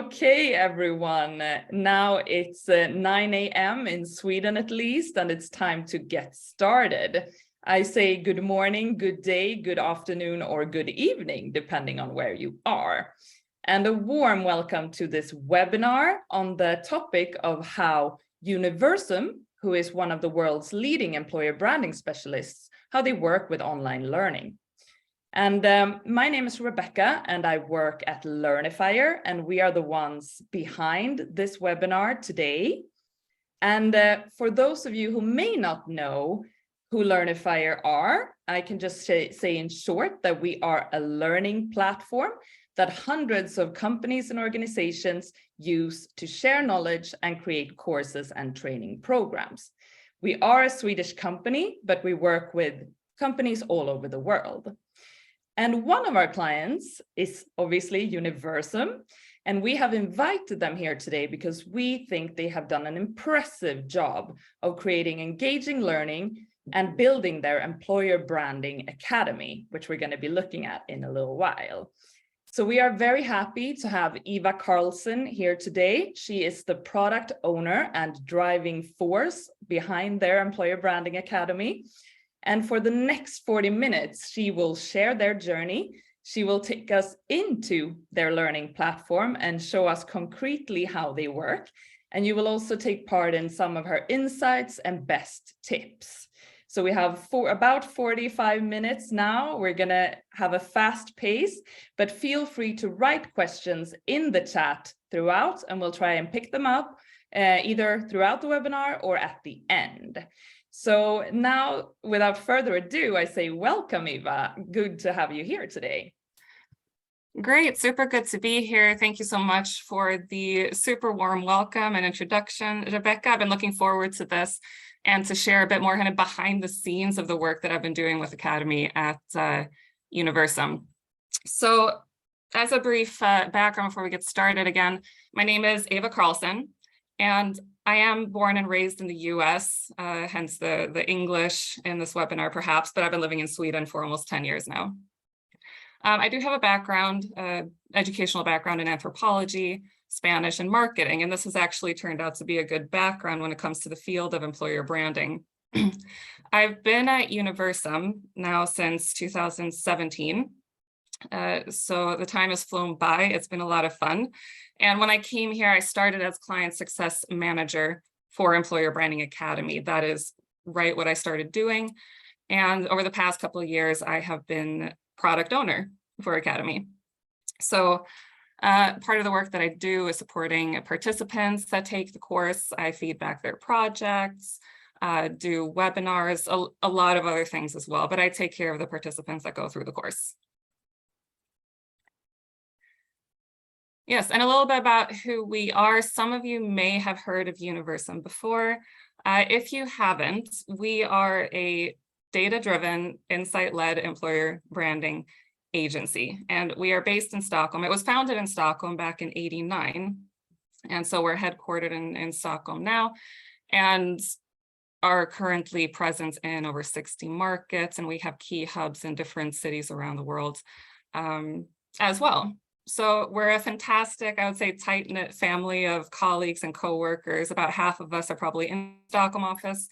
Okay, everyone. Now it's 9 a.m. in Sweden at least, and it's time to get started. I say good morning, good day, good afternoon, or good evening, depending on where you are. And a warm welcome to this webinar on the topic of how Universum, who is one of the world's leading employer branding specialists, how they work with online learning. And my name is Rebecca, and I work at Learnifier, and we are the ones behind this webinar today. And for those of you who may not know who Learnifier are, I can just say in short that we are a learning platform that hundreds of companies and organizations use to share knowledge and create courses and training programs. We are a Swedish company, but we work with companies all over the world. And one of our clients is obviously Universum, and we have invited them here today because we think they have done an impressive job of creating engaging learning and building their employer branding academy, which we're going to be looking at in a little while. So we are very happy to have Eva Carlson here today. She is the product owner and driving force behind their employer branding academy. And for the next 40 minutes, she will share their journey. She will take us into their learning platform and show us concretely how they work. And you will also take part in some of her insights and best tips. So we have about 45 minutes now. We're going to have a fast pace, but feel free to write questions in the chat throughout, and we'll try and pick them up either throughout the webinar or at the end. So now, without further ado, I say welcome, Eva. Good to have you here today. Great, super good to be here. Thank you so much for the super warm welcome and introduction, Rebecca. I've been looking forward to this and to share a bit more kind of behind the scenes of the work that I've been doing with Academy at Universum. So as a brief background before we get started again, my name is Eva Carlson, and I am born and raised in the US, hence the English in this webinar perhaps, but I've been living in Sweden for almost 10 years now. I do have a background, educational background in anthropology, Spanish, and marketing, and this has actually turned out to be a good background when it comes to the field of employer branding. I've been at Universum now since 2017. So the time has flown by. It's been a lot of fun. And when I came here, I started as client success manager for Employer Branding Academy. That is right what I started doing. And over the past couple of years, I have been product owner for Academy. So part of the work that I do is supporting participants that take the course. I feedback their projects, do webinars, a lot of other things as well, but I take care of the participants that go through the course. Yes, and a little bit about who we are. Some of you may have heard of Universum before. If you haven't, we are a data-driven, insight-led employer branding agency, and we are based in Stockholm. It was founded in Stockholm back in '89, and so we're headquartered in Stockholm now, and are currently present in over 60 markets, and we have key hubs in different cities around the world as well. So we're a fantastic, I would say, tight-knit family of colleagues and coworkers. About half of us are probably in the Stockholm office,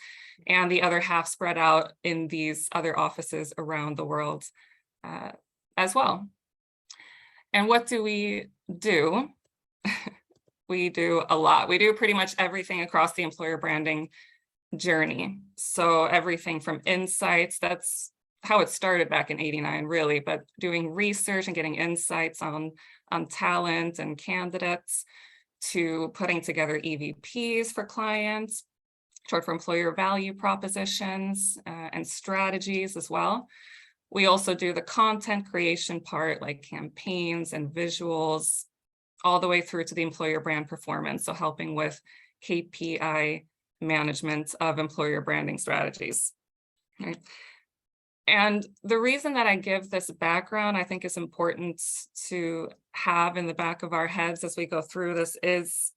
and the other half spread out in these other offices around the world as well. And what do we do? We do a lot. We do pretty much everything across the employer branding journey. So everything from insights, that's how it started back in '89, really, but doing research and getting insights on talent and candidates, to putting together EVPs for clients, short for employer value propositions and strategies as well. We also do the content creation part, like campaigns and visuals, all the way through to the employer brand performance, so helping with KPI management of employer branding strategies. Right. And the reason that I give this background, I think is important to have in the back of our heads as we go through this, is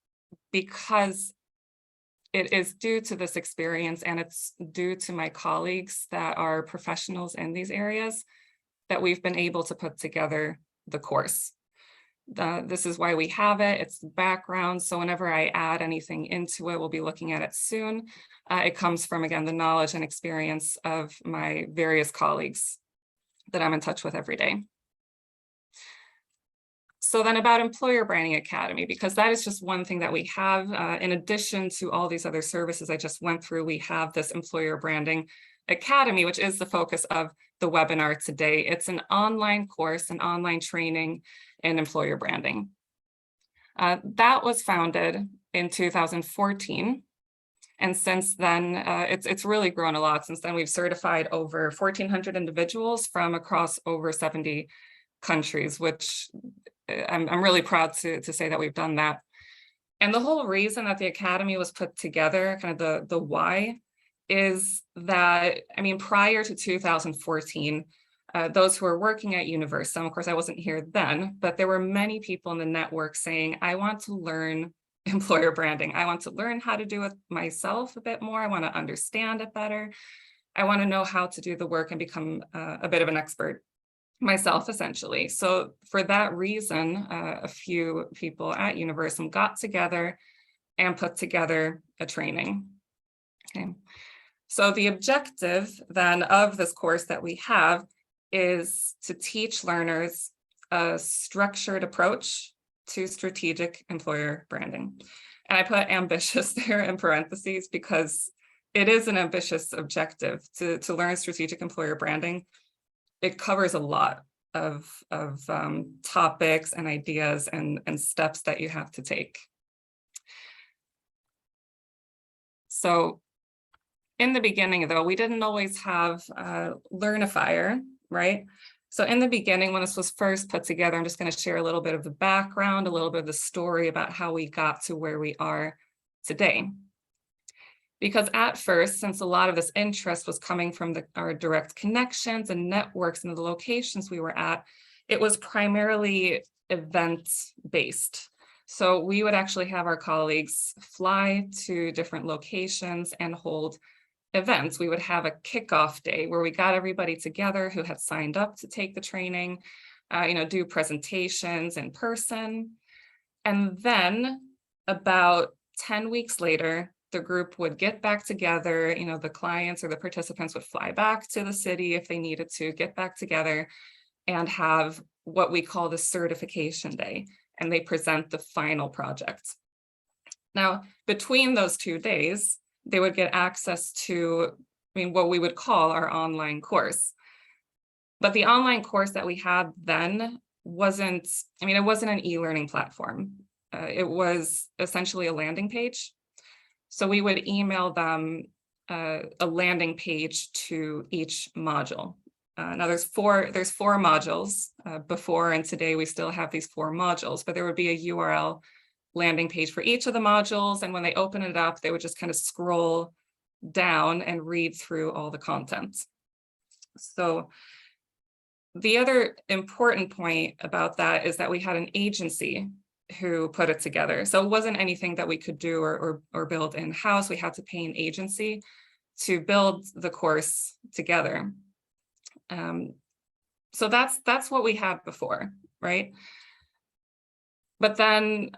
because it is due to this experience, and it's due to my colleagues that are professionals in these areas, that we've been able to put together the course. This is why we have it. It's the background. So whenever I add anything into it, we'll be looking at it soon. It comes from, again, the knowledge and experience of my various colleagues that I'm in touch with every day. So then about Employer Branding Academy, because that is just one thing that we have. In addition to all these other services I just went through, we have this Employer Branding Academy, which is the focus of the webinar today. It's an online course, an online training in employer branding. That was founded in 2014. And since then, it's really grown a lot. Since then, we've certified over 1,400 individuals from across over 70 countries, which I'm really proud to say that we've done that. And the whole reason that the Academy was put together, kind of the why, is that, I mean, prior to 2014, those who were working at Universum, of course, I wasn't here then, but there were many people in the network saying, I want to learn employer branding. I want to learn how to do it myself a bit more. I want to understand it better. I want to know how to do the work and become a bit of an expert myself, essentially. So for that reason, a few people at Universum got together and put together a training. Okay. So the objective then of this course that we have is to teach learners a structured approach to strategic employer branding. And I put ambitious there in parentheses because it is an ambitious objective to learn strategic employer branding. It covers a lot of topics and ideas and steps that you have to take. So in the beginning, though, we didn't always have Learnifier, right? So in the beginning, when this was first put together, I'm just going to share a little bit of the background, a little bit of the story about how we got to where we are today. Because at first, since a lot of this interest was coming from our direct connections and networks and the locations we were at, it was primarily event-based. So we would actually have our colleagues fly to different locations and hold events. We would have a kickoff day where we got everybody together who had signed up to take the training, do presentations in person. And then about 10 weeks later, the group would get back together, the clients or the participants would fly back to the city if they needed to get back together and have what we call the certification day, and they present the final project. Now, between those 2 days, they would get access to, what we would call our online course. But the online course that we had then wasn't, it wasn't an e-learning platform. It was essentially a landing page. So we would email them a landing page to each module. Now there's four modules. Before and today we still have these 4 modules, but there would be a URL landing page for each of the modules. And when they open it up, they would just kind of scroll down and read through all the content. So the other important point about that is that we had an agency who put it together. So it wasn't anything that we could do or build in-house. We had to pay an agency to build the course together. So that's what we had before, right? But then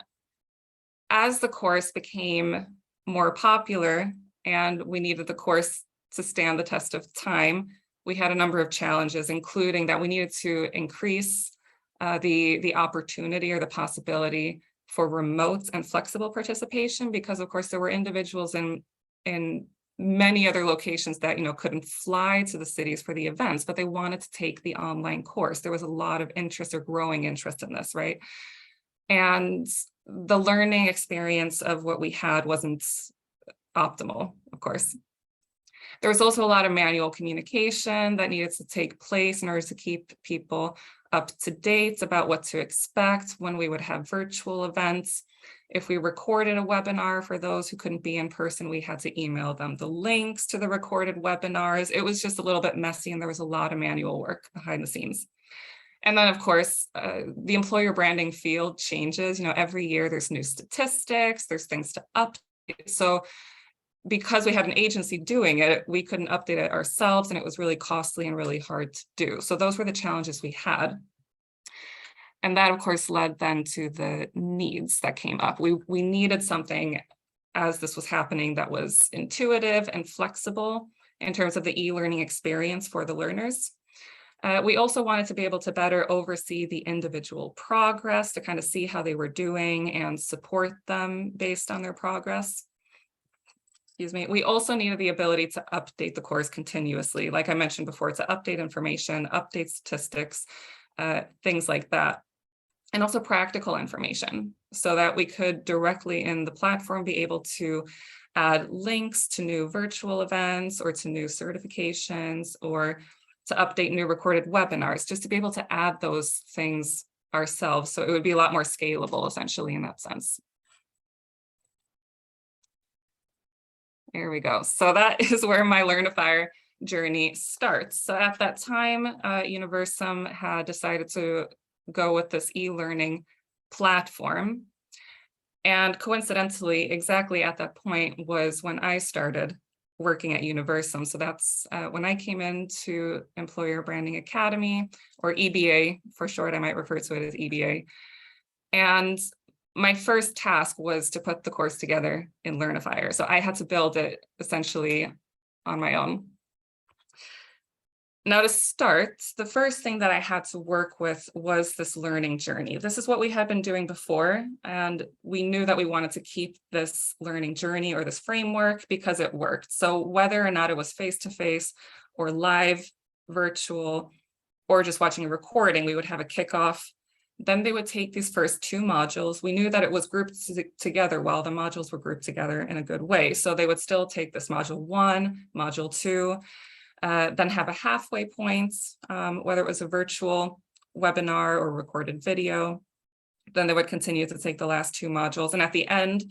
as the course became more popular and we needed the course to stand the test of time, we had a number of challenges, including that we needed to increase the opportunity or the possibility for remote and flexible participation, because of course there were individuals in many other locations that couldn't fly to the cities for the events, but they wanted to take the online course. There was a lot of interest or growing interest in this, right? And the learning experience of what we had wasn't optimal, of course. There was also a lot of manual communication that needed to take place in order to keep people up to date about what to expect when we would have virtual events. If we recorded a webinar for those who couldn't be in person, we had to email them the links to the recorded webinars. It was just a little bit messy and there was a lot of manual work behind the scenes. And then, of course, the employer branding field changes. Every year there's new statistics, there's things to update. So because we had an agency doing it, we couldn't update it ourselves, and it was really costly and really hard to do. So those were the challenges we had. And that, of course, led then to the needs that came up. We needed something as this was happening that was intuitive and flexible in terms of the e-learning experience for the learners. We also wanted to be able to better oversee the individual progress, to kind of see how they were doing and support them based on their progress. Excuse me. We also needed the ability to update the course continuously, like I mentioned before, to update information, update statistics, things like that. And also practical information, so that we could directly in the platform be able to add links to new virtual events or to new certifications, or to update new recorded webinars, just to be able to add those things ourselves. So it would be a lot more scalable, essentially, in that sense. There we go. So that is where my Learnifier journey starts. So at that time, Universum had decided to go with this e-learning platform. And coincidentally, exactly at that point was when I started working at Universum. So that's when I came into Employer Branding Academy, or EBA for short. I might refer to it as EBA. And my first task was to put the course together in Learnifier. So I had to build it essentially on my own. Now, to start, the first thing that I had to work with was this learning journey. This is what we had been doing before, and we knew that we wanted to keep this learning journey or this framework because it worked. So whether or not it was face-to-face or live, virtual, or just watching a recording, we would have a kickoff. Then they would take these first two modules. We knew that it was grouped together while the modules were grouped together in a good way. So they would still take this module 1, module 2, then have a halfway point, whether it was a virtual webinar or recorded video. Then they would continue to take the last 2 modules, and at the end,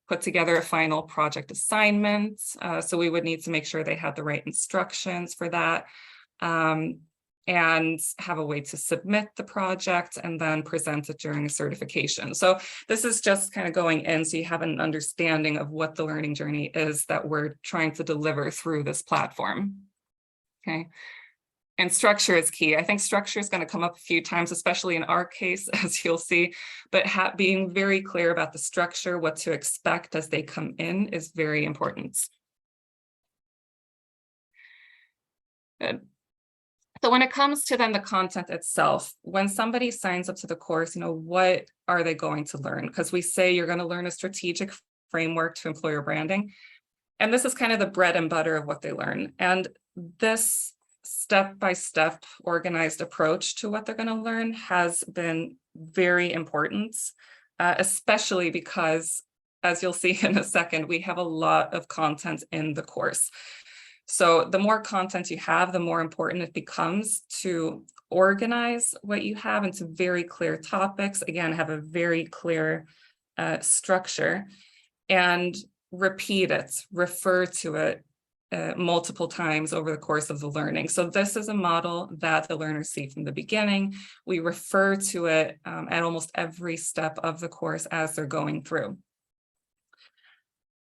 put together a final project assignment. So we would need to make sure they had the right instructions for that, and have a way to submit the project and then present it during a certification. So this is just kind of going in so you have an understanding of what the learning journey is that we're trying to deliver through this platform. Okay, and structure is key. I think structure is going to come up a few times, especially in our case, as you'll see, but being very clear about the structure, what to expect as they come in, is very important. Good. So when it comes to then the content itself, when somebody signs up to the course, what are they going to learn? Because we say you're going to learn a strategic framework to employer branding. And this is kind of the bread and butter of what they learn. And this step-by-step organized approach to what they're going to learn has been very important, especially because, as you'll see in a second, we have a lot of content in the course. So the more content you have, the more important it becomes to organize what you have into very clear topics. Again, have a very clear structure, and repeat it, refer to it multiple times over the course of the learning. So this is a model that the learners see from the beginning. We refer to it at almost every step of the course as they're going through.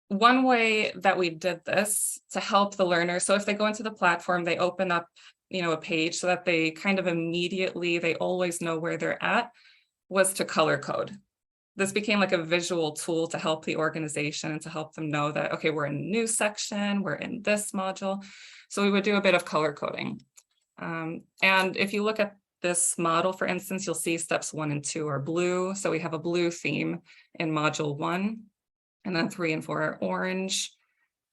One way that we did this to help the learner, so if they go into the platform, they open up, a page so that they kind of immediately, they always know where they're at, was to color code. This became like a visual tool to help the organization and to help them know that, okay, we're in a new section, we're in this module. So we would do a bit of color coding. And if you look at this model, for instance, you'll see steps 1 and 2 are blue. So we have a blue theme in module 1. And then 3 and 4 are orange,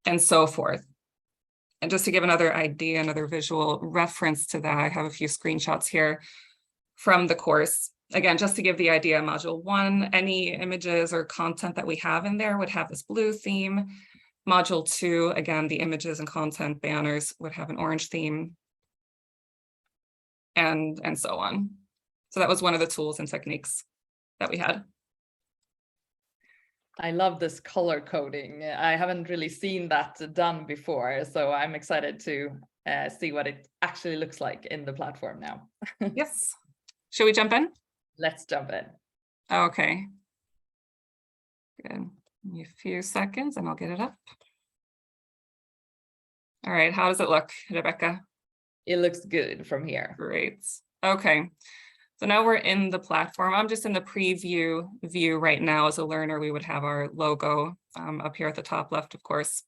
and so forth. And just to give another idea, another visual reference to that, I have a few screenshots here from the course. Again, just to give the idea, module 1, any images or content that we have in there would have this blue theme. Module 2, again, the images and content banners would have an orange theme, and so on. So that was one of the tools and techniques that we had. I love this color coding. I haven't really seen that done before, so I'm excited to see what it actually looks like in the platform now. Yes. Should we jump in? Let's jump in. Okay. Good. Give me a few seconds and I'll get it up. All right. How does it look, Rebecca? It looks good from here. Great. Okay. So now we're in the platform. I'm just in the preview view right now. As a learner, we would have our logo up here at the top left, of course.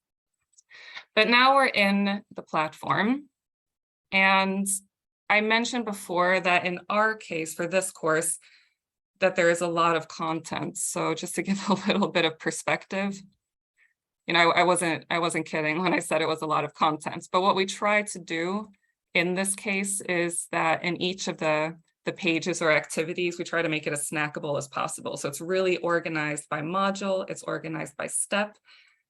But now we're in the platform. And I mentioned before that in our case, for this course, that there is a lot of content. So just to give a little bit of perspective, you know, I wasn't kidding when I said it was a lot of content. But what we try to do in this case is that in each of the pages or activities, we try to make it as snackable as possible. So it's really organized by module, it's organized by step,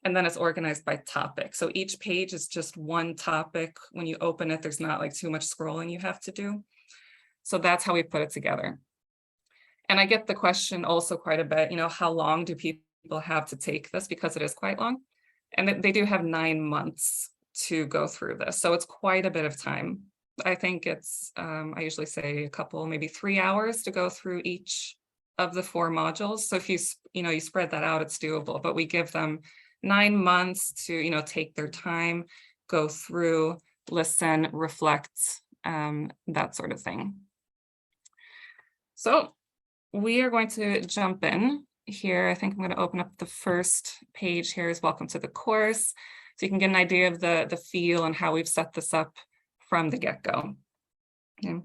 and then it's organized by topic. So each page is just one topic. When you open it, there's not like too much scrolling you have to do. So that's how we put it together. And I get the question also quite a bit, you know, how long do people have to take this? Because it is quite long. And they do have 9 months to go through this. So it's quite a bit of time. I think it's, I usually say a couple, maybe 3 hours to go through each of the 4 modules. So if you spread that out, it's doable, but we give them 9 months to, you know, take their time, go through, listen, reflect, that sort of thing. So we are going to jump in here. I think I'm going to open up the first page here is welcome to the course. So you can get an idea of the feel and how we've set this up from the get-go. Okay.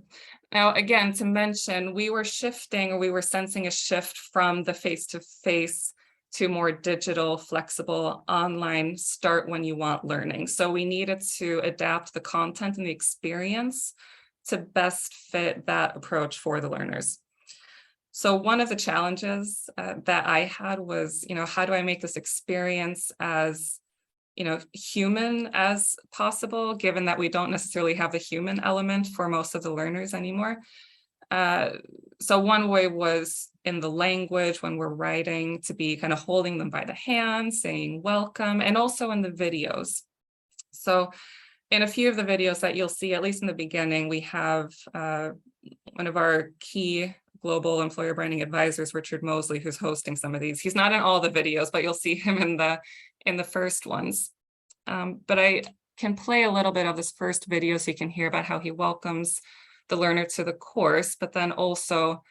Now, again, to mention, we were sensing a shift from the face-to-face to more digital, flexible, online, start when you want learning. So we needed to adapt the content and the experience to best fit that approach for the learners. So one of the challenges that I had was, you know, how do I make this experience as, you know, human as possible, given that we don't necessarily have the human element for most of the learners anymore. So one way was in the language when we're writing to be kind of holding them by the hand, saying welcome, and also in the videos. So in a few of the videos that you'll see, at least in the beginning, we have one of our key global employer branding advisors, Richard Mosley, who's hosting some of these. He's not in all the videos, but you'll see him in the first ones. But I can play a little bit of this first video so you can hear about how he welcomes the learner to the course, but then also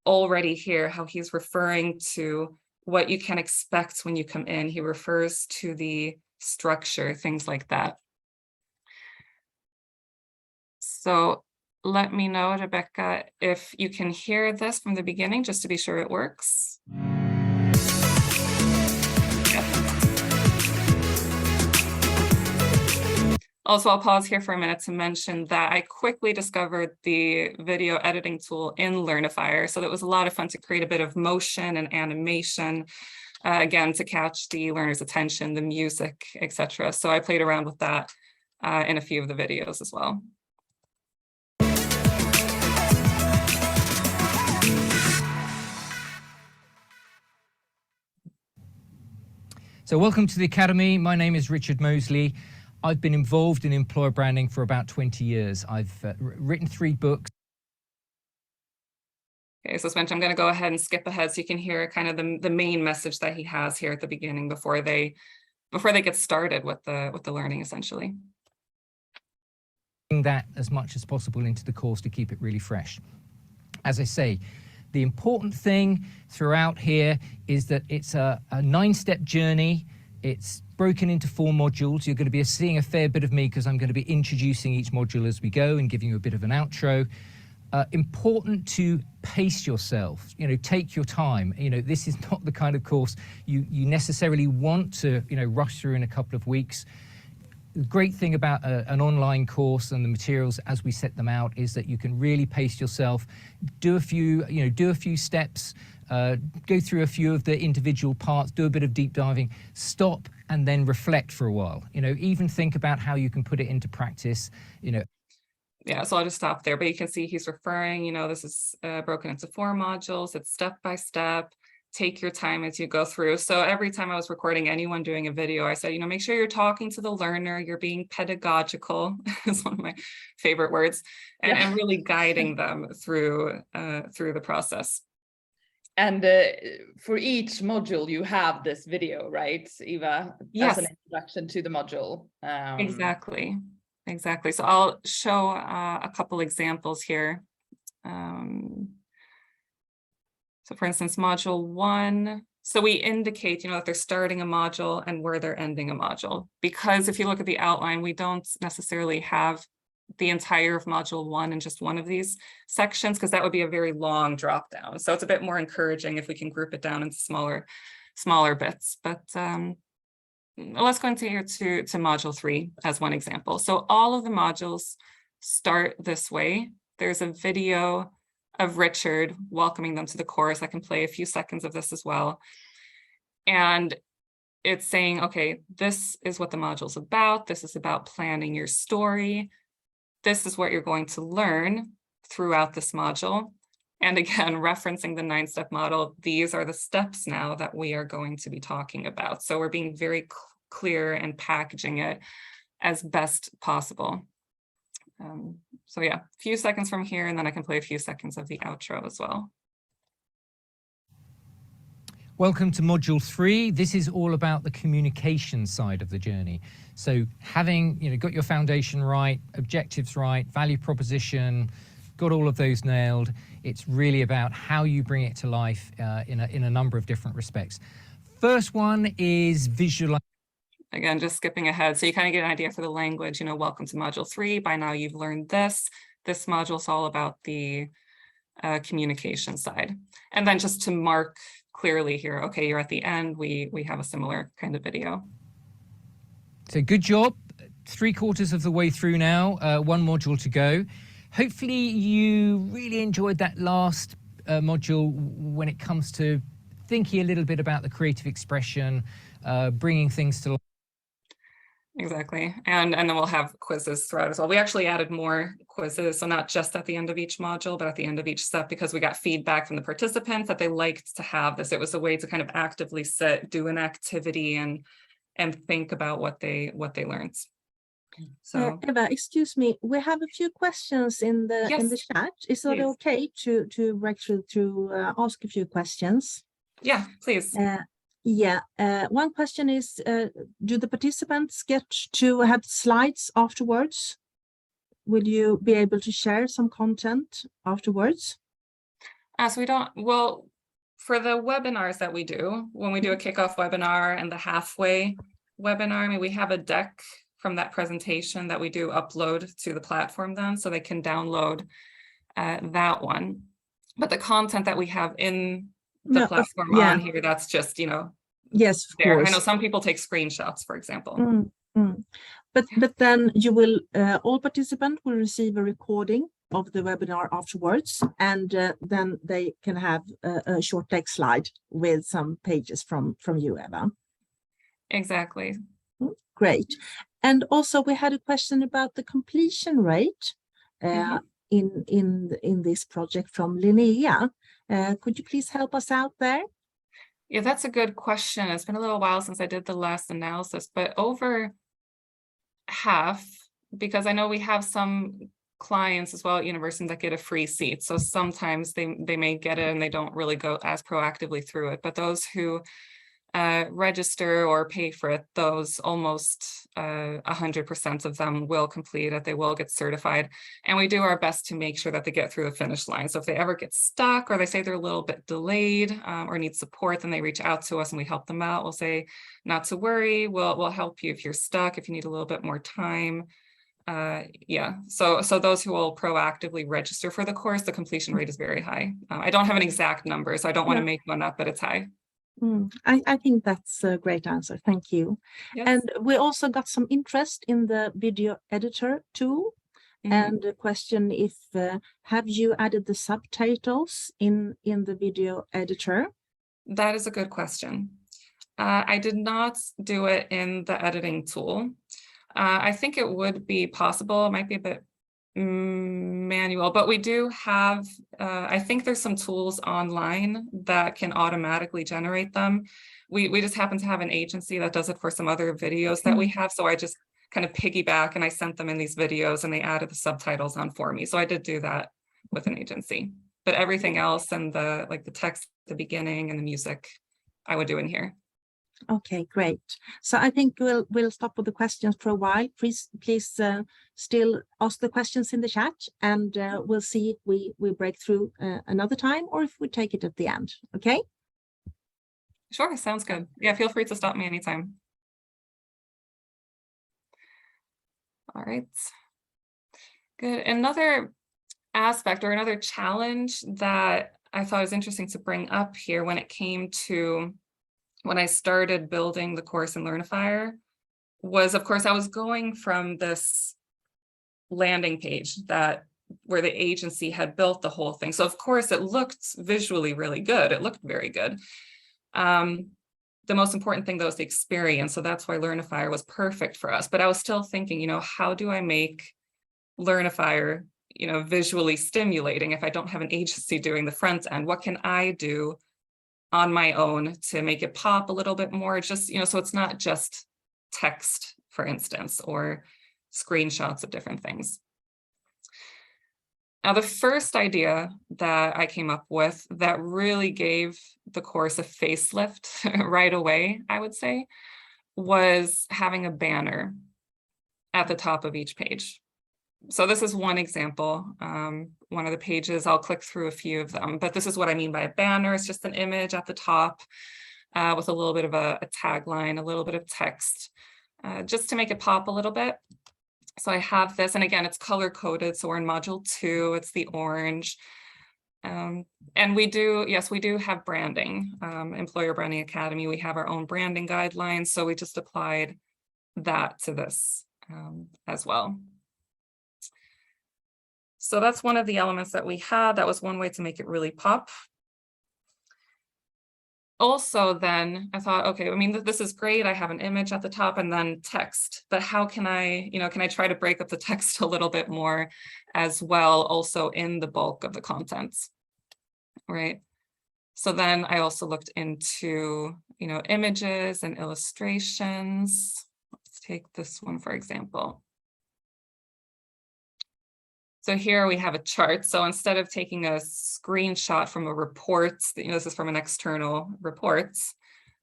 already hear how he's referring to what you can expect when you come in. He refers to the structure, things like that. So let me know, Rebecca, if you can hear this from the beginning, just to be sure it works. Also, I'll pause here for a minute to mention that I quickly discovered the video editing tool in Learnifier. So that was a lot of fun to create a bit of motion and animation, again, to catch the learner's attention, the music, etc. So I played around with that in a few of the videos as well. So welcome to the Academy. My name is Richard Mosley. I've been involved in employer branding for about 20 years. I've written 3 books. Okay, so Spencer, I'm going to go ahead and skip ahead so you can hear kind of the main message that he has here at the beginning before they get started with the learning, essentially. That as much as possible into the course to keep it really fresh. As I say, the important thing throughout here is that it's a 9-step journey. It's broken into 4 modules. You're going to be seeing a fair bit of me because I'm going to be introducing each module as we go and giving you a bit of an outro. Important to pace yourself, you know, take your time. You know, this is not the kind of course you necessarily want to, you know, rush through in a couple of weeks. The great thing about an online course and the materials as we set them out is that you can really pace yourself, do a few steps, go through a few of the individual parts, do a bit of deep diving, stop and then reflect for a while. You know, even think about how you can put it into practice, you know. Yeah, so I'll just stop there, but you can see he's referring, you know, this is broken into 4 modules. It's step by step. Take your time as you go through. So every time I was recording anyone doing a video, I said, you know, make sure you're talking to the learner, you're being pedagogical, is one of my favorite words, and really guiding them through the process. And for each module, you have this video, right, Eva? Yes. As an introduction to the module. Exactly. So I'll show a couple examples here. So for instance, module 1, so we indicate, that they're starting a module and where they're ending a module. Because if you look at the outline, we don't necessarily have the entire of module 1 in just one of these sections, because that would be a very long drop down. So it's a bit more encouraging if we can group it down into smaller bits. But let's go into here to module 3 as one example. So all of the modules start this way. There's a video of Richard welcoming them to the course. I can play a few seconds of this as well. And it's saying, okay, this is what the module's about. This is about planning your story. This is what you're going to learn throughout this module. And again, referencing the 9-step model, these are the steps now that we are going to be talking about. So we're being very clear and packaging it as best possible. So yeah, a few seconds from here, and then I can play a few seconds of the outro as well. Welcome to module 3. This is all about the communication side of the journey. So having got your foundation right, objectives right, value proposition, got all of those nailed, it's really about how you bring it to life in a number of different respects. First one is visualization. Again, just skipping ahead. So you kind of get an idea for the language, welcome to module 3. By now you've learned this. This module is all about the communication side. And then just to mark clearly here, okay, you're at the end, we have a similar kind of video. So good job. 3/4 of the way through now, one module to go. Hopefully you really enjoyed that last module when it comes to thinking a little bit about the creative expression, bringing things to life. Exactly. And then we'll have quizzes throughout as well. We actually added more quizzes, so not just at the end of each module, but at the end of each step, because we got feedback from the participants that they liked to have this. It was a way to kind of actively sit, do an activity and think about what they learned. So Eva, excuse me, we have a few questions in the chat. Is it okay to actually ask a few questions? Yeah, please. One question is, do the participants get to have slides afterwards? Will you be able to share some content afterwards? So we don't, well, for the webinars that we do, when we do a kickoff webinar and the halfway webinar, I mean, we have a deck from that presentation that we do upload to the platform then, so they can download that one. But the content that we have in the platform on here, that's just, yes, of there. course. I know some people take screenshots, for example. But then you will, all participants will receive a recording of the webinar afterwards, and then they can have a short text slide with some pages from you, Eva. Exactly. Great. And also we had a question about the completion rate in this project from Linnea. Could you please help us out there? Yeah, that's a good question. It's been a little while since I did the last analysis, but over half, because I know we have some clients as well at Universum that get a free seat. So sometimes they may get it and they don't really go as proactively through it. But those who register or pay for it, those almost 100% of them will complete it. They will get certified. And we do our best to make sure that they get through the finish line. So if they ever get stuck or they say they're a little bit delayed or need support, then they reach out to us and we help them out. We'll say, not to worry, we'll help you if you're stuck, if you need a little bit more time. So those who will proactively register for the course, the completion rate is very high. I don't have an exact number, so I don't want to make one up, but it's high. I think that's a great answer. Thank you. Yes. And we also got some interest in the video editor tool. And the question if have you added the subtitles in the video editor? That is a good question. I did not do it in the editing tool. I think it would be possible. It might be a bit manual, but we do have, I think there's some tools online that can automatically generate them. We just happen to have an agency that does it for some other videos that we have. So I just kind of piggyback and I sent them in these videos and they added the subtitles on for me. So I did do that with an agency, but everything else and the text at the beginning and the music, I would do in here. Okay, great. So I think we'll stop with the questions for a while. Please still ask the questions in the chat, and we'll see if we break through another time or if we take it at the end. Okay. Sure, sounds good. Yeah, feel free to stop me anytime. All right. Good. Another aspect or another challenge that I thought was interesting to bring up here when it came to when I started building the course in Learnifier was, of course, I was going from this landing page where the agency had built the whole thing. So of course it looked visually really good. It looked very good. The most important thing though is the experience. So that's why Learnifier was perfect for us. But I was still thinking, you know, how do I make Learnifier, you know, visually stimulating if I don't have an agency doing the front end? What can I do on my own to make it pop a little bit more? Just, you know, so it's not just text, for instance, or screenshots of different things. Now, the first idea that I came up with that really gave the course a facelift right away, I would say, was having a banner at the top of each page. So this is one example. One of the pages, I'll click through a few of them, but this is what I mean by a banner. It's just an image at the top with a little bit of a tagline, a little bit of text, just to make it pop a little bit. So I have this, and again, it's color coded. So we're in module 2, it's the orange. And we do have branding, Employer Branding Academy. We have our own branding guidelines. So we just applied that to this as well. So that's one of the elements that we had. That was one way to make it really pop. Also, then I thought, okay, I mean, this is great. I have an image at the top and then text, but how can I, you know, can I try to break up the text a little bit more as well, also in the bulk of the contents, right? So then I also looked into, you know, images and illustrations. Let's take this one, for example. So here we have a chart. So instead of taking a screenshot from a report, you know, this is from an external reports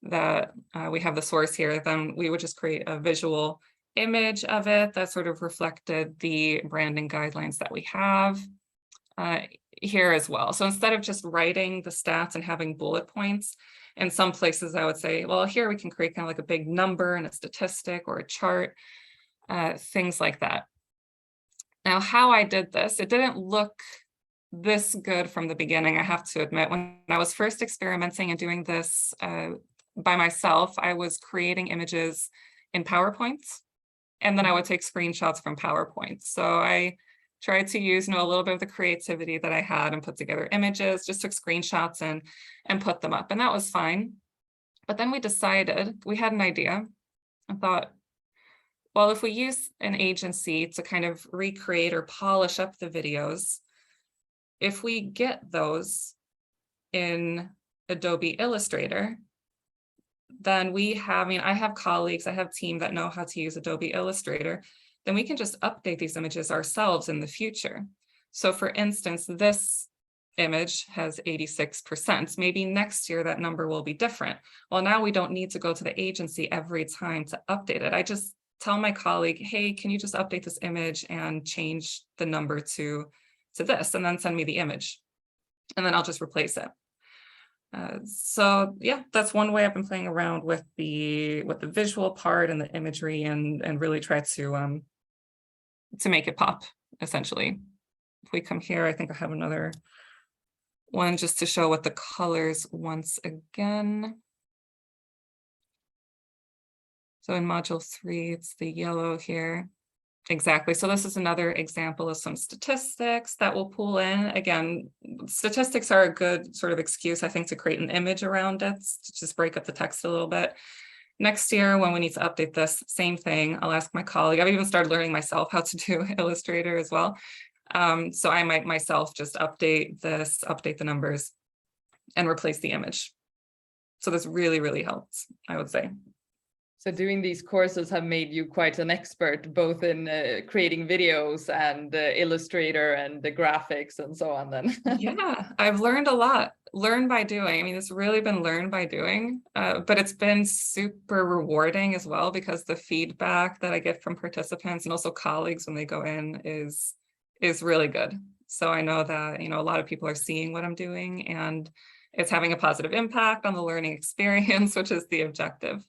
that we have the source here, then we would just create a visual image of it that sort of reflected the branding guidelines that we have here as well. So instead of just writing the stats and having bullet points, in some places I would say, well, here we can create kind of like a big number and a statistic or a chart, things like that. Now, how I did this, it didn't look this good from the beginning, I have to admit. When I was first experimenting and doing this by myself, I was creating images in PowerPoint, and then I would take screenshots from PowerPoint. So I tried to use, you know, a little bit of the creativity that I had and put together images, just took screenshots and put them up, and that was fine. But then we decided, we had an idea. I thought, well, if we use an agency to kind of recreate or polish up the videos, if we get those in Adobe Illustrator, then we have, I mean, I have colleagues, I have a team that know how to use Adobe Illustrator, then we can just update these images ourselves in the future. So for instance, this image has 86%. Maybe next year that number will be different. Well, now we don't need to go to the agency every time to update it. I just tell my colleague, hey, can you just update this image and change the number to this, and then send me the image, and then I'll just replace it. So yeah, that's one way I've been playing around with the visual part and the imagery, and really try to make it pop, essentially. If we come here, I think I have another one just to show what the colors once again. So in module 3, it's the yellow here. Exactly. So this is another example of some statistics that we'll pull in. Again, statistics are a good sort of excuse, I think, to create an image around it, to just break up the text a little bit. Next year, when we need to update this, same thing. I'll ask my colleague. I've even started learning myself how to do Illustrator as well. So I might myself just update this, update the numbers, and replace the image. So this really, really helps, I would say. So doing these courses have made you quite an expert, both in creating videos and Illustrator and the graphics and so on then. Yeah, I've learned a lot. Learn by doing. I mean, it's really been learned by doing, but it's been super rewarding as well, because the feedback that I get from participants and also colleagues when they go in is really good. So I know that, you know, a lot of people are seeing what I'm doing and it's having a positive impact on the learning experience, which is the objective.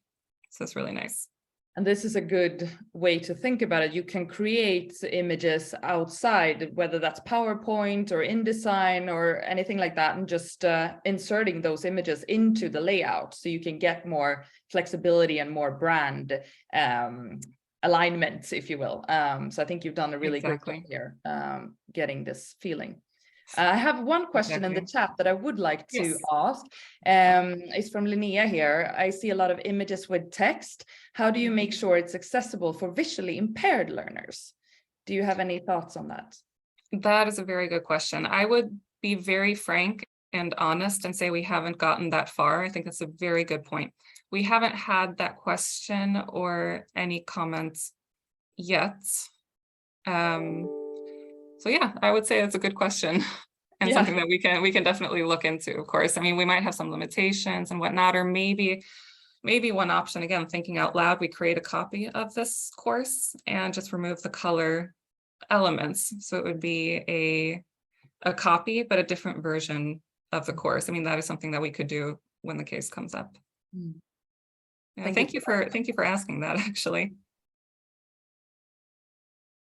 So it's really nice. And this is a good way to think about it. You can create images outside, whether that's PowerPoint or InDesign or anything like that, and just inserting those images into the layout so you can get more flexibility and more brand alignment, if you will. So I think you've done a really good job here getting this feeling. I have one question in the chat that I would like to ask. It's from Linnea here. I see a lot of images with text. How do you make sure it's accessible for visually impaired learners? Do you have any thoughts on that? That is a very good question. I would be very frank and honest and say we haven't gotten that far. I think that's a very good point. We haven't had that question or any comments yet. So yeah, I would say that's a good question and something that we can definitely look into, of course. I mean, we might have some limitations and whatnot, or maybe one option, again, thinking out loud, we create a copy of this course and just remove the color elements. So it would be a copy, but a different version of the course. I mean, that is something that we could do when the case comes up. Yeah, thank you for asking that, actually.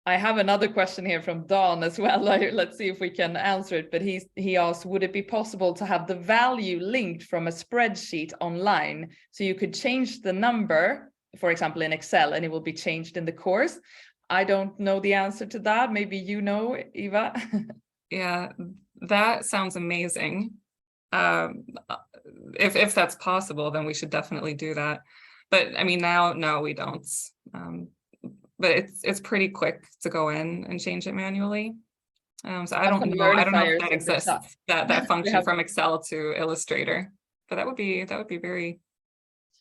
I have another question here from Don as well. Let's see if we can answer it. But he asked, would it be possible to have the value linked from a spreadsheet online so you could change the number, for example, in Excel, and it will be changed in the course? I don't know the answer to that. Maybe you know, Eva. Yeah, that sounds amazing. If that's possible, then we should definitely do that. But I mean, now, no, we don't. But it's pretty quick to go in and change it manually. So I don't know if that exists, that function from Excel to Illustrator. But that would be very,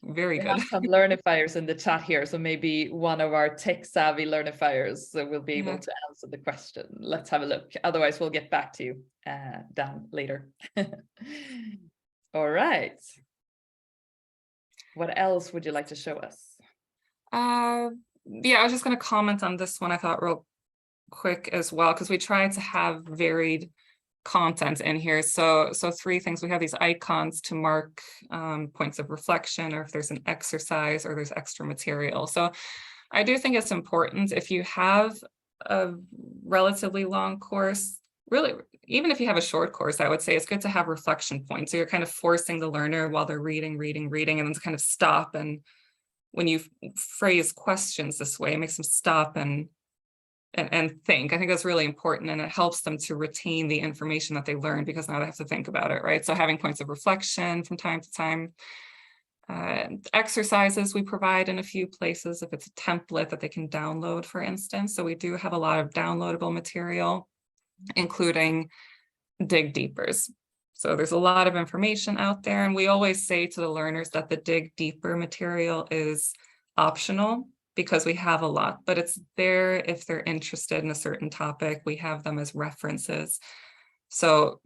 very good. We have some Learnifiers in the chat here, so maybe one of our tech-savvy Learnifiers will be able to answer the question. Let's have a look. Otherwise, we'll get back to you down later. All right. What else would you like to show us? Yeah, I was just going to comment on this one, I thought, real quick as well, because we tried to have varied content in here. So 3 things. We have these icons to mark points of reflection, or if there's an exercise or there's extra material. So I do think it's important, if you have a relatively long course, really, even if you have a short course, I would say it's good to have reflection points. So you're kind of forcing the learner while they're reading, and then to kind of stop. And when you phrase questions this way, it makes them stop and think. I think that's really important, and it helps them to retain the information that they learned, because now they have to think about it, right? So having points of reflection from time to time. Exercises we provide in a few places, if it's a template that they can download, for instance. So we do have a lot of downloadable material, including dig deepers. So there's a lot of information out there, and we always say to the learners that the dig deeper material is optional, because we have a lot, but it's there if they're interested in a certain topic. We have them as references. So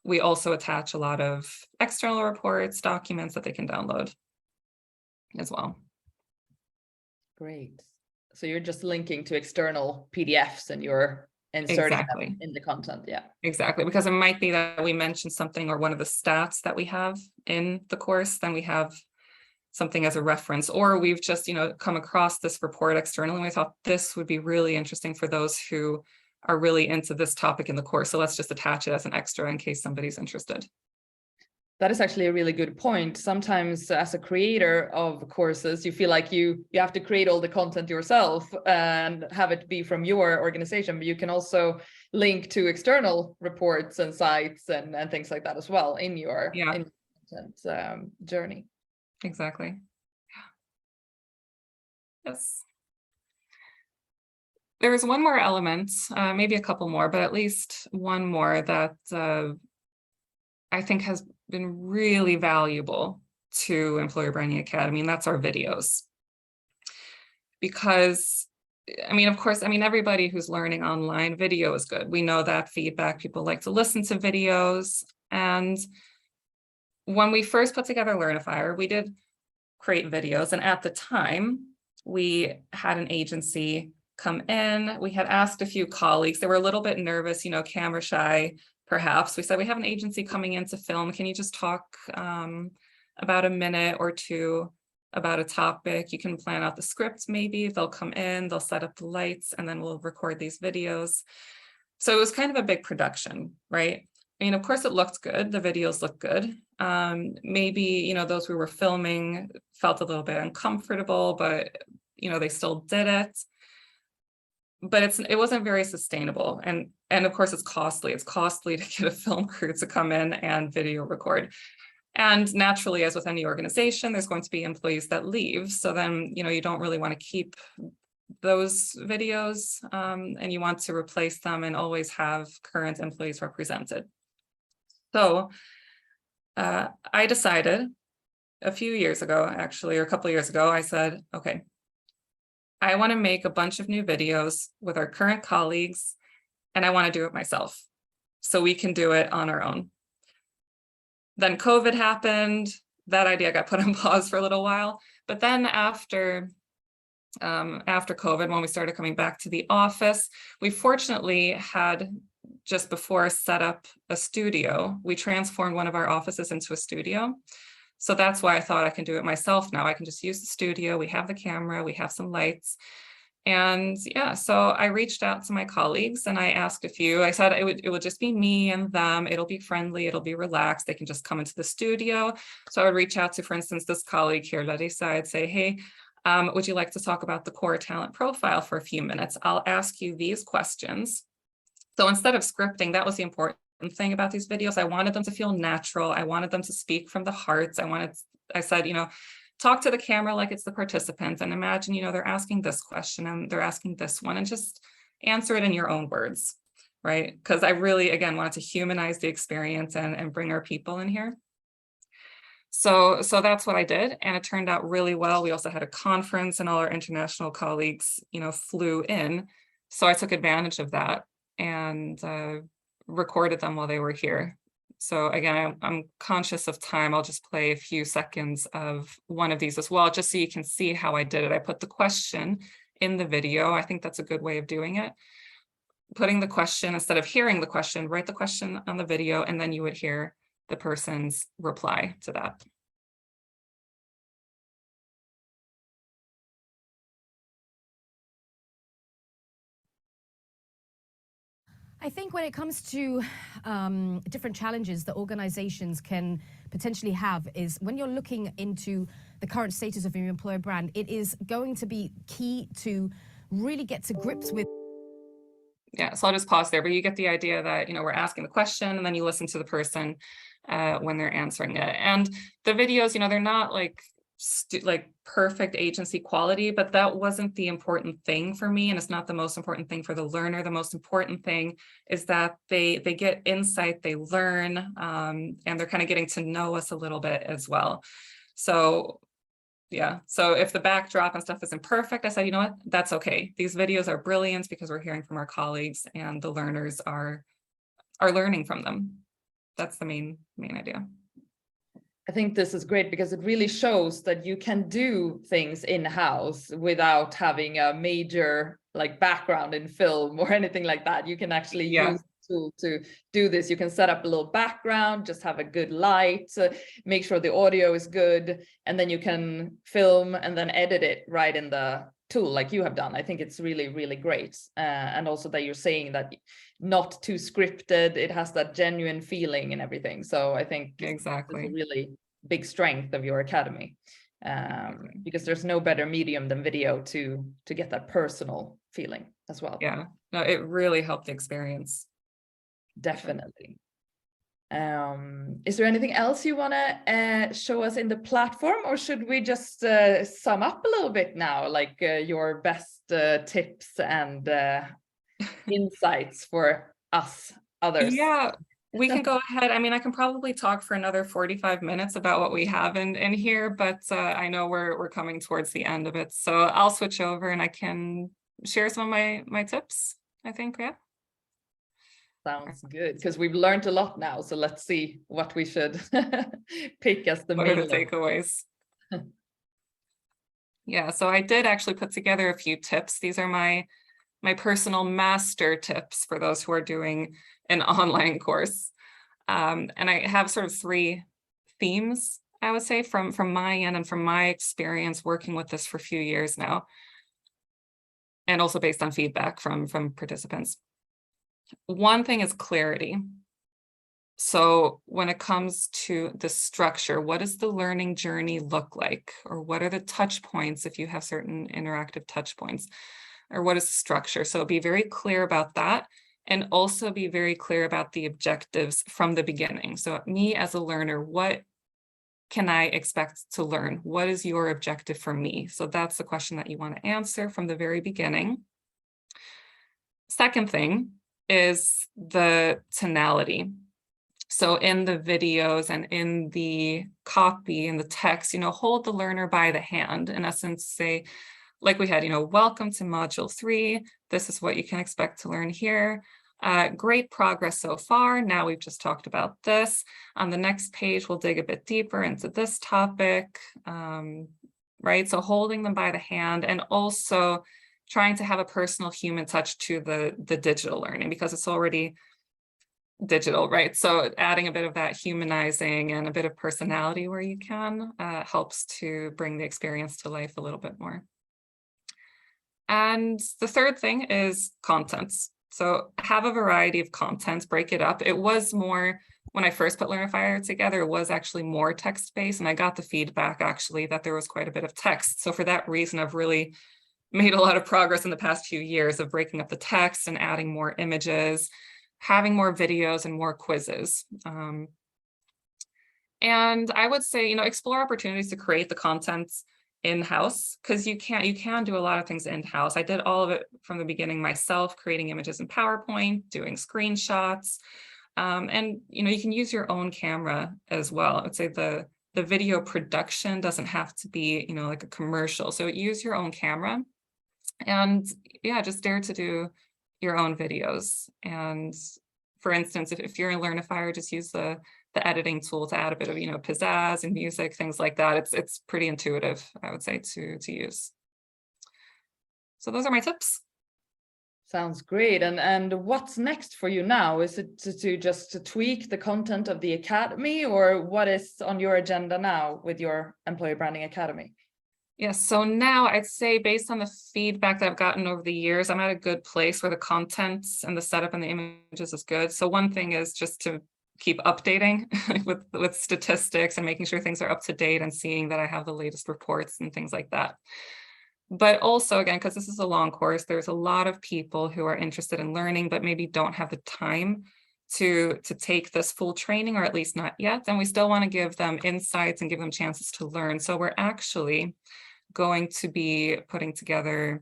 we also attach a lot of external reports, documents that they can download as well. Great. So you're just linking to external PDFs and you're inserting them in the content. Yeah, exactly. Because it might be that we mentioned something, or one of the stats that we have in the course, then we have something as a reference, or we've just, come across this report externally, and we thought this would be really interesting for those who are really into this topic in the course. So let's just attach it as an extra in case somebody's interested. That is actually a really good point. Sometimes as a creator of courses, you feel like you have to create all the content yourself and have it be from your organization, but you can also link to external reports and sites and things like that as well in your content journey. Exactly. Yes. There is one more element, maybe a couple more, but at least one more that I think has been really valuable to Employer Branding Academy, and that's our videos. because I mean, of course, I mean, everybody who's learning online, video is good. We know that feedback, people like to listen to videos. And when we first put together Learnifier, we did create videos. And at the time, we had an agency come in. We had asked a few colleagues. They were a little bit nervous, you know, camera shy, perhaps. We said, we have an agency coming in to film. Can you just talk about a minute or two about a topic? You can plan out the script, maybe. They'll come in, they'll set up the lights, and then we'll record these videos. So it was kind of a big production, right? I mean, of course, it looked good. The videos looked good. Maybe, you know, those who were filming felt a little bit uncomfortable, but, you know, they still did it. But it wasn't very sustainable. And of course, it's costly. It's costly to get a film crew to come in and video record. And naturally, as with any organization, there's going to be employees that leave. So then, you know, you don't really want to keep those videos and you want to replace them and always have current employees represented. So I decided a few years ago, actually, or a couple of years ago, I said, okay, I want to make a bunch of new videos with our current colleagues, and I want to do it myself so we can do it on our own. Then COVID happened. That idea got put on pause for a little while. But then after COVID, when we started coming back to the office, we fortunately had just before set up a studio. We transformed one of our offices into a studio. So that's why I thought I can do it myself now. I can just use the studio. We have the camera, we have some lights. And yeah, so I reached out to my colleagues and I asked a few. I said it would just be me and them. It'll be friendly, it'll be relaxed. They can just come into the studio. So I would reach out to, for instance, this colleague here, Larissa. I'd say, hey, would you like to talk about the core talent profile for a few minutes? I'll ask you these questions. So instead of scripting, that was the important thing about these videos. I wanted them to feel natural. I wanted them to speak from the heart. I said, you know, talk to the camera like it's the participant and imagine, you know, they're asking this question and they're asking this one and just answer it in your own words, right? Because I really, again, wanted to humanize the experience and bring our people in here. So that's what I did. And it turned out really well. We also had a conference and all our international colleagues, you know, flew in. So I took advantage of that and recorded them while they were here. So again, I'm conscious of time. I'll just play a few seconds of one of these as well, just so you can see how I did it. I put the question in the video. I think that's a good way of doing it. Putting the question, instead of hearing the question, write the question on the video, and then you would hear the person's reply to that. I think when it comes to different challenges that organizations can potentially have is when you're looking into the current status of your employer brand, it is going to be key to really get to grips with. Yeah, so I'll just pause there, but you get the idea that, you know, we're asking the question and then you listen to the person when they're answering it. And the videos, you know, they're not like perfect agency quality, but that wasn't the important thing for me. And it's not the most important thing for the learner. The most important thing is that they get insight, they learn, and they're kind of getting to know us a little bit as well. So yeah, so if the backdrop and stuff isn't perfect, I said, you know what, that's okay. These videos are brilliant because we're hearing from our colleagues and the learners are learning from them. That's the main idea. I think this is great because it really shows that you can do things in-house without having a major like background in film or anything like that. You can actually use the tool to do this. You can set up a little background, just have a good light, make sure the audio is good, and then you can film and then edit it right in the tool like you have done. I think it's really, really great. And also that you're saying that not too scripted, it has that genuine feeling and everything. So I think exactly it's a really big strength of your academy, because there's no better medium than video to get that personal feeling as well. Yeah, no, it really helped the experience. Definitely. Is there anything else you want to show us in the platform, or should we just sum up a little bit now, like your best tips and insights for us others? Yeah, We can go ahead. I mean, I can probably talk for another 45 minutes about what we have in here, but I know we're coming towards the end of it. So I'll switch over and I can share some of my tips, I think, yeah. Sounds good, because we've learned a lot now. So let's see what we should pick as the What are main the takeaways? Yeah, so I did actually put together a few tips. These are my personal master tips for those who are doing an online course. And I have sort of 3 themes, I would say, from my end and from my experience working with this for a few years now, and also based on feedback from participants. One thing is clarity. So when it comes to the structure, what does the learning journey look like? Or what are the touch points if you have certain interactive touch points? Or what is the structure? So be very clear about that, and also be very clear about the objectives from the beginning. So me as a learner, what can I expect to learn? What is your objective for me? So that's the question that you want to answer from the very beginning. Second thing is the tonality. So in the videos and in the copy and the text, hold the learner by the hand, in essence, say, like we had, welcome to module 3. This is what you can expect to learn here. Great progress so far. Now we've just talked about this. On the next page, we'll dig a bit deeper into this topic, right? So holding them by the hand, and also trying to have a personal human touch to the digital learning, because it's already digital, right? So adding a bit of that humanizing and a bit of personality where you can helps to bring the experience to life a little bit more. And the third thing is contents. So have a variety of contents, break it up. It was more, when I first put Learnifier together, it was actually more text-based, and I got the feedback actually that there was quite a bit of text. So for that reason, I've really made a lot of progress in the past few years of breaking up the text and adding more images, having more videos and more quizzes. And I would say, explore opportunities to create the content in-house, because you can do a lot of things in-house. I did all of it from the beginning myself, creating images in PowerPoint, doing screenshots, and you can use your own camera as well. I would say the video production doesn't have to be like a commercial. So use your own camera, and yeah, just dare to do your own videos. And for instance, if you're in Learnifier, just use the editing tool to add a bit of pizzazz and music, things like that. It's pretty intuitive, I would say, to use. So those are my tips. Sounds great. And what's next for you now? Is it to tweak the content of the Academy, or what is on your agenda now with your Employer Branding Academy? Yes, so now I'd say, based on the feedback that I've gotten over the years, I'm at a good place where the content and the setup and the images is good. So one thing is just to keep updating with statistics and making sure things are up to date, and seeing that I have the latest reports and things like that. But also, again, because this is a long course, there's a lot of people who are interested in learning, but maybe don't have the time to take this full training, or at least not yet. And we still want to give them insights and give them chances to learn. So we're actually going to be putting together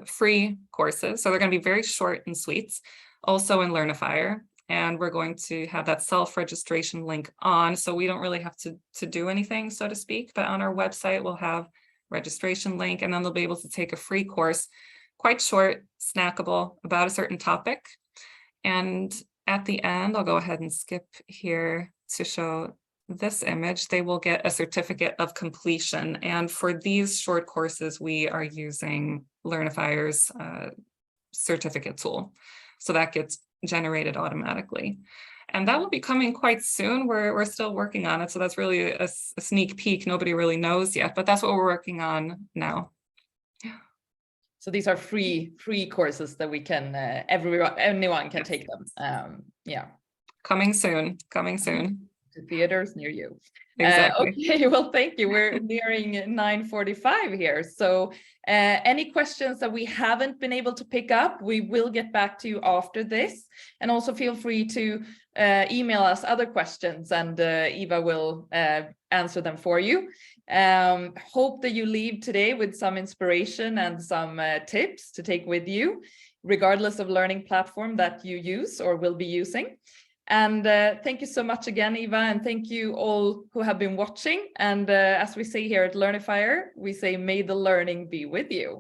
free courses. So they're going to be very short and sweet, also in Learnifier. And we're going to have that self-registration link on. So we don't really have to do anything, so to speak. But on our website, we'll have registration link, and then they'll be able to take a free course, quite short, snackable, about a certain topic. And at the end, I'll go ahead and skip here to show this image. They will get a certificate of completion. And for these short courses, we are using Learnifier's certificate tool. So that gets generated automatically. And that will be coming quite soon. We're still working on it. So that's really a sneak peek. Nobody really knows yet, but that's what we're working on now. So these are free courses that we can, anyone can take them. Yeah. Coming soon. To theaters near you. Exactly. Okay, well, thank you. We're nearing 9:45 here. So any questions that we haven't been able to pick up, we will get back to you after this. And also feel free to email us other questions, and Eva will answer them for you. Hope that you leave today with some inspiration and some tips to take with you, regardless of learning platform that you use or will be using. And thank you so much again, Eva, and thank you all who have been watching. And as we say here at Learnifier, we say, may the learning be with you.